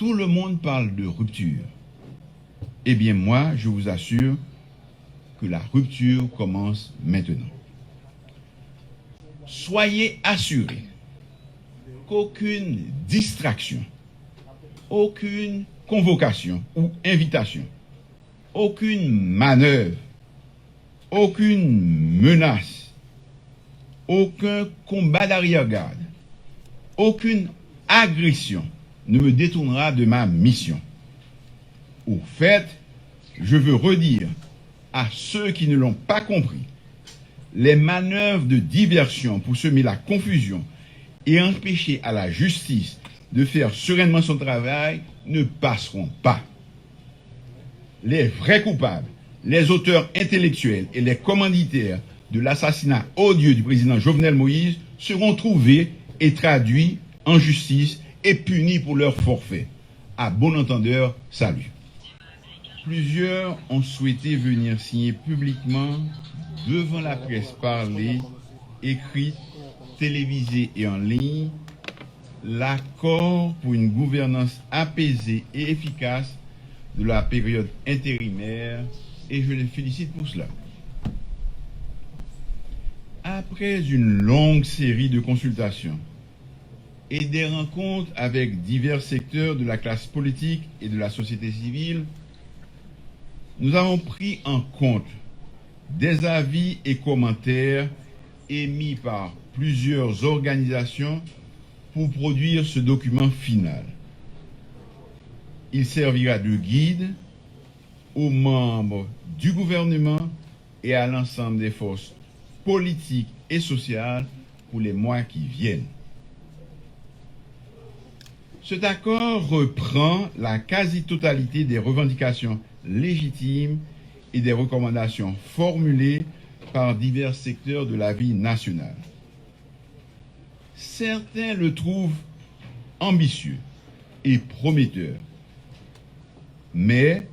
Tout le monde parle de rupture. Eh bien, moi, je vous assure que la rupture commence maintenant. Soyez assurés qu'aucune distraction, aucune convocation ou invitation, aucune manœuvre, aucune menace, aucun combat d'arrière-garde, aucune agression ne me détournera de ma mission. Au fait, je veux redire à ceux qui ne l'ont pas compris, les manœuvres de diversion pour semer la confusion et empêcher à la justice de faire sereinement son travail ne passeront pas. Les vrais coupables, les auteurs intellectuels et les commanditaires de l'assassinat odieux du président Jovenel Moïse seront trouvés et traduits en justice et punis pour leur forfait. À bon entendeur, salut. Plusieurs ont souhaité venir signer publiquement devant la presse parlée, écrite, télévisée et en ligne, l'accord pour une gouvernance apaisée et efficace de la période intérimaire, et je les félicite pour cela. Après une longue série de consultations et des rencontres avec divers secteurs de la classe politique et de la société civile, nous avons pris en compte des avis et commentaires émis par plusieurs organisations pour produire ce document final. Il servira de guide aux membres du gouvernement et à l'ensemble des forces politiques et sociales pour les mois qui viennent. Cet accord reprend la quasi-totalité des revendications légitimes et des recommandations formulées par divers secteurs de la vie nationale. Certains le trouvent ambitieux et prometteur, mais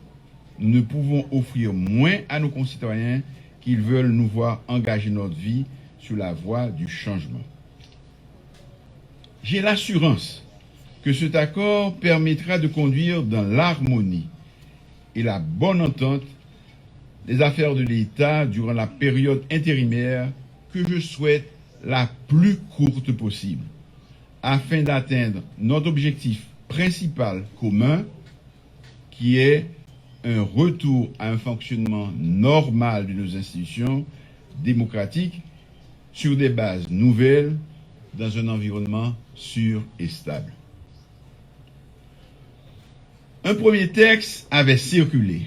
nous ne pouvons offrir moins à nos concitoyens qu'ils veulent nous voir engager notre vie sur la voie du changement. J'ai l'assurance que cet accord permettra de conduire dans l'harmonie et la bonne entente les affaires de l'État durant la période intérimaire que je souhaite la plus courte possible, afin d'atteindre notre objectif principal commun, qui est un retour à un fonctionnement normal de nos institutions démocratiques sur des bases nouvelles, dans un environnement sûr et stable. Un premier texte avait circulé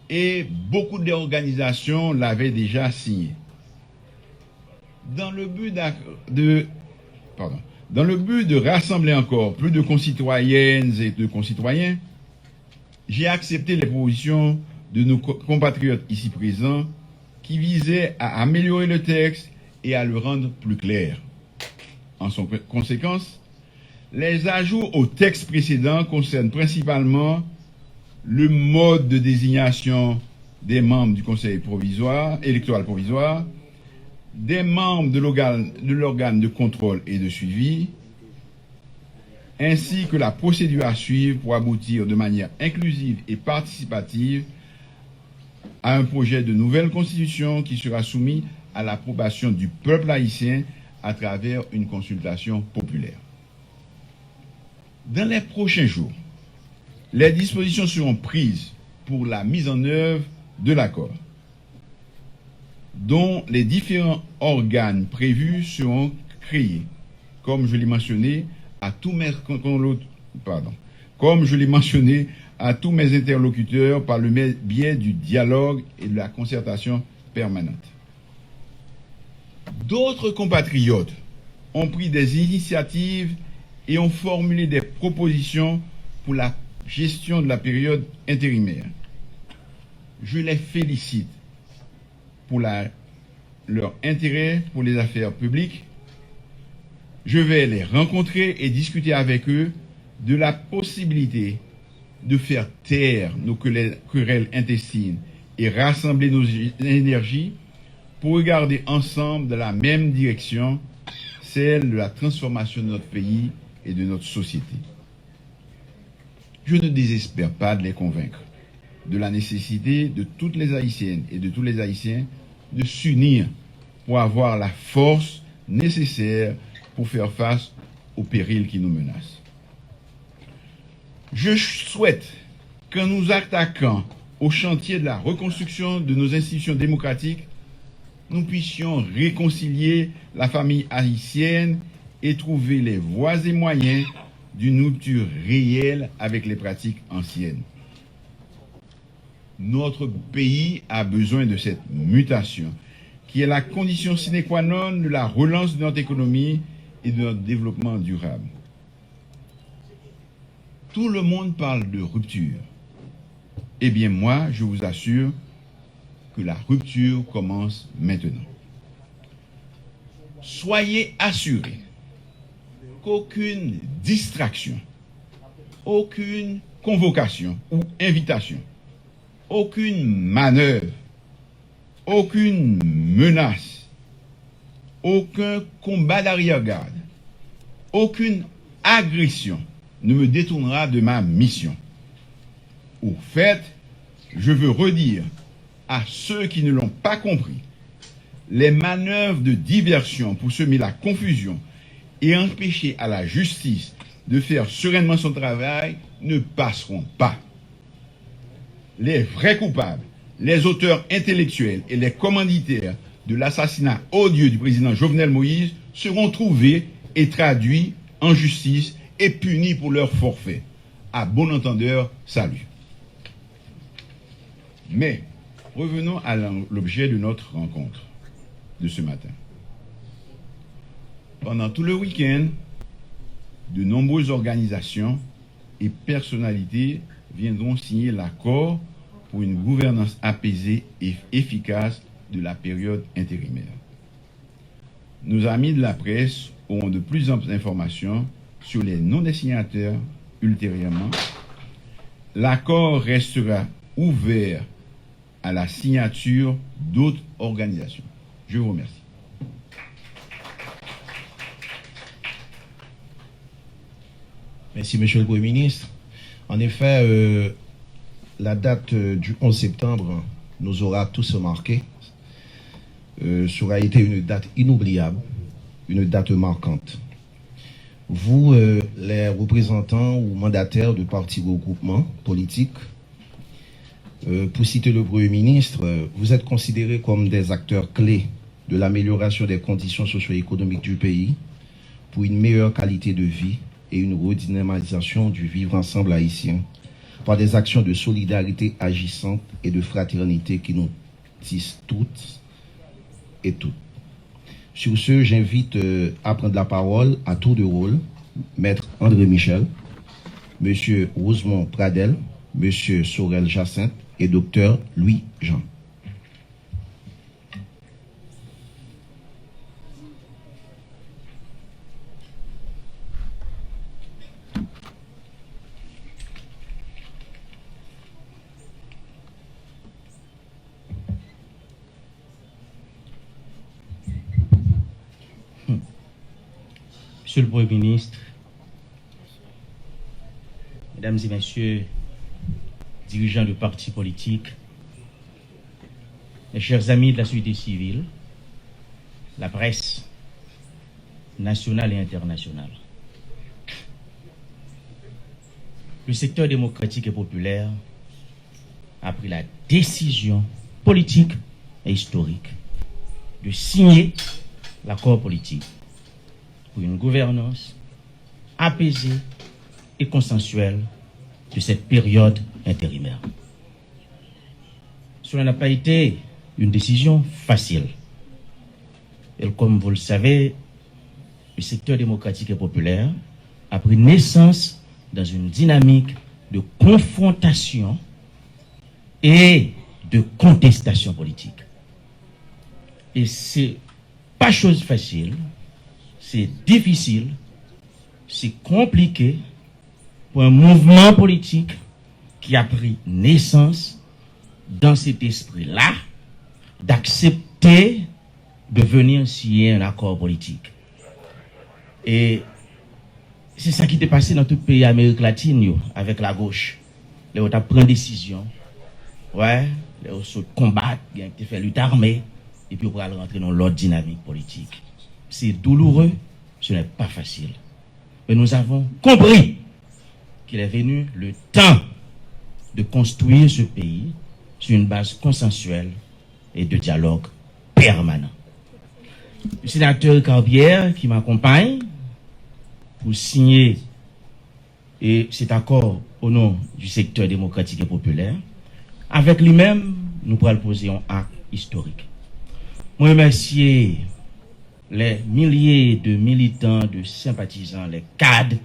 et beaucoup d'organisations l'avaient déjà signé. Dans le but de rassembler encore plus de concitoyennes et de concitoyens, j'ai accepté les propositions de nos compatriotes ici présents qui visaient à améliorer le texte et à le rendre plus clair. En conséquence, les ajouts au texte précédent concernent principalement le mode de désignation des membres du Conseil électoral provisoire, des membres de l'organe de contrôle et de suivi, ainsi que la procédure à suivre pour aboutir de manière inclusive et participative à un projet de nouvelle constitution qui sera soumis à l'approbation du peuple haïtien à travers une consultation populaire. Dans les prochains jours, les dispositions seront prises pour la mise en œuvre de l'accord, dont les différents organes prévus seront créés, comme je l'ai mentionné à tous mes interlocuteurs par le biais du dialogue et de la concertation permanente. D'autres compatriotes ont pris des initiatives et ont formulé des propositions pour la gestion de la période intérimaire. Je les félicite pour leur intérêt pour les affaires publiques. Je vais les rencontrer et discuter avec eux de la possibilité de faire taire nos querelles intestines et rassembler nos énergies pour regarder ensemble dans la même direction, celle de la transformation de notre pays et de notre société. Je ne désespère pas de les convaincre de la nécessité de toutes les Haïtiennes et de tous les Haïtiens de s'unir pour avoir la force nécessaire pour faire face aux périls qui nous menacent. Je souhaite que nous attaquant au chantier de la reconstruction de nos institutions démocratiques, nous puissions réconcilier la famille haïtienne et trouver les voies et moyens d'une rupture réelle avec les pratiques anciennes. Notre pays a besoin de cette mutation, qui est la condition sine qua non de la relance de notre économie et de notre développement durable. Tout le monde parle de rupture. Eh bien moi, je vous assure que la rupture commence maintenant. Soyez assurés qu'aucune distraction, aucune convocation ou invitation, aucune manœuvre, aucune menace, aucun combat d'arrière-garde, aucune agression ne me détournera de ma mission. Au fait, je veux redire à ceux qui ne l'ont pas compris, les manœuvres de diversion pour semer la confusion et empêcher à la justice de faire sereinement son travail ne passeront pas. Les vrais coupables, les auteurs intellectuels et les commanditaires de l'assassinat odieux du président Jovenel Moïse seront trouvés et traduits en justice et punis pour leur forfait. À bon entendeur, salut. Mais revenons à l'objet de notre rencontre de ce matin. Pendant tout le week-end, de nombreuses organisations et personnalités viendront signer l'accord pour une gouvernance apaisée et efficace de la période intérimaire. Nos amis de la presse auront de plus amples informations sur les noms des signataires ultérieurement. L'accord restera ouvert à la signature d'autres organisations. Je vous remercie. Merci, Monsieur le Premier ministre. En effet, la date du 11 septembre nous aura tous marqués. Ça aura été une date inoubliable, une date marquante. Vous, les représentants ou mandataires de partis regroupements politiques, pour citer le Premier ministre, vous êtes considérés comme des acteurs clés de l'amélioration des conditions socio-économiques du pays pour une meilleure qualité de vie et une redynamisation du vivre ensemble haïtien par des actions de solidarité agissantes et de fraternité qui nous tissent toutes et toutes. Sur ce, j'invite à prendre la parole à tour de rôle Maître André Michel, Monsieur Rosemont Pradel, Monsieur Sorel Jacinthe et Docteur Louis Jean. Monsieur le Premier ministre, Mesdames et Messieurs, dirigeants de partis politiques, mes chers amis de la société civile, la presse nationale et internationale, le secteur démocratique et populaire a pris la décision politique et historique de signer l'accord politique pour une gouvernance apaisée et consensuelle de cette période intérimaire. Cela n'a pas été une décision facile. Et comme vous le savez, le secteur démocratique et populaire a pris naissance dans une dynamique de confrontation et de contestation politique. Et c'est pas chose facile, c'est difficile, c'est compliqué pour un mouvement politique qui a pris naissance dans cet esprit-là d'accepter de venir signer un accord politique. Et c'est ça qui t'est passé dans tout le pays d'Amérique latine, yo, avec la gauche. Là, on a pris décision. Ouais, là, on se combat, on a fait lutte armée, et puis on va rentrer dans l'autre dynamique politique. C'est douloureux, ce n'est pas facile. Mais nous avons compris qu'il est venu le temps de construire ce pays sur une base consensuelle et de dialogue permanent. Le sénateur Carbière qui m'accompagne pour signer cet accord au nom du secteur démocratique et populaire, avec lui-même, nous pourrons poser un acte historique. Moi, remercier les milliers de militants, de sympathisants, les cadres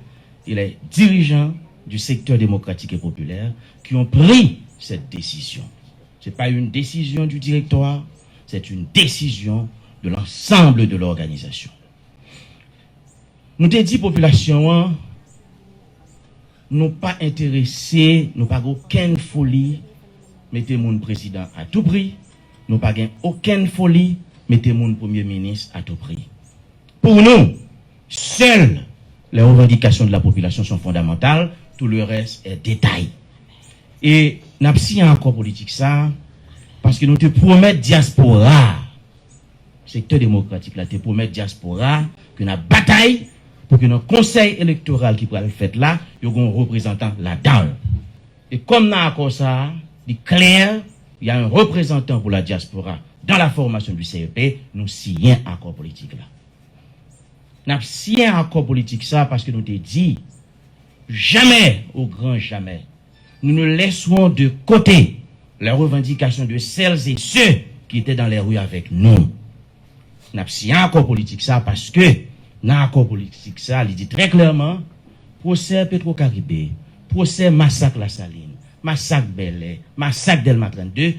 et les dirigeants du secteur démocratique et populaire qui ont pris cette décision. Ce n'est pas une décision du directoire, c'est une décision de l'ensemble de l'organisation. Nous te dit population, nous pas intéressés, nous pas aucune folie, mettez mon président à tout prix, nous pas aucune folie, mettez mon premier ministre à tout prix. Pour nous, seules les revendications de la population sont fondamentales, tout le reste est détail. Et nous avons encore politique ça, parce que nous te promettons diaspora, secteur démocratique là, te promet diaspora, que nous bataille pour que notre conseil électoral qui pourra le faire là, il y ait un représentant là-dedans. Et comme nous avons ça, il est clair, il y a un représentant pour la diaspora dans la formation du CEP, nous signons un accord politique là. Nous avons signé un accord politique ça parce que nous te dit, jamais, au grand jamais, nous ne laisserons de côté les revendications de celles et ceux qui étaient dans les rues avec nous. Nous avons signé un accord politique ça parce que dans l'accord politique ça, il dit très clairement, procès Petro-Caribé, procès massacre La Saline, massacre Bel-Air, massacre Delma 32,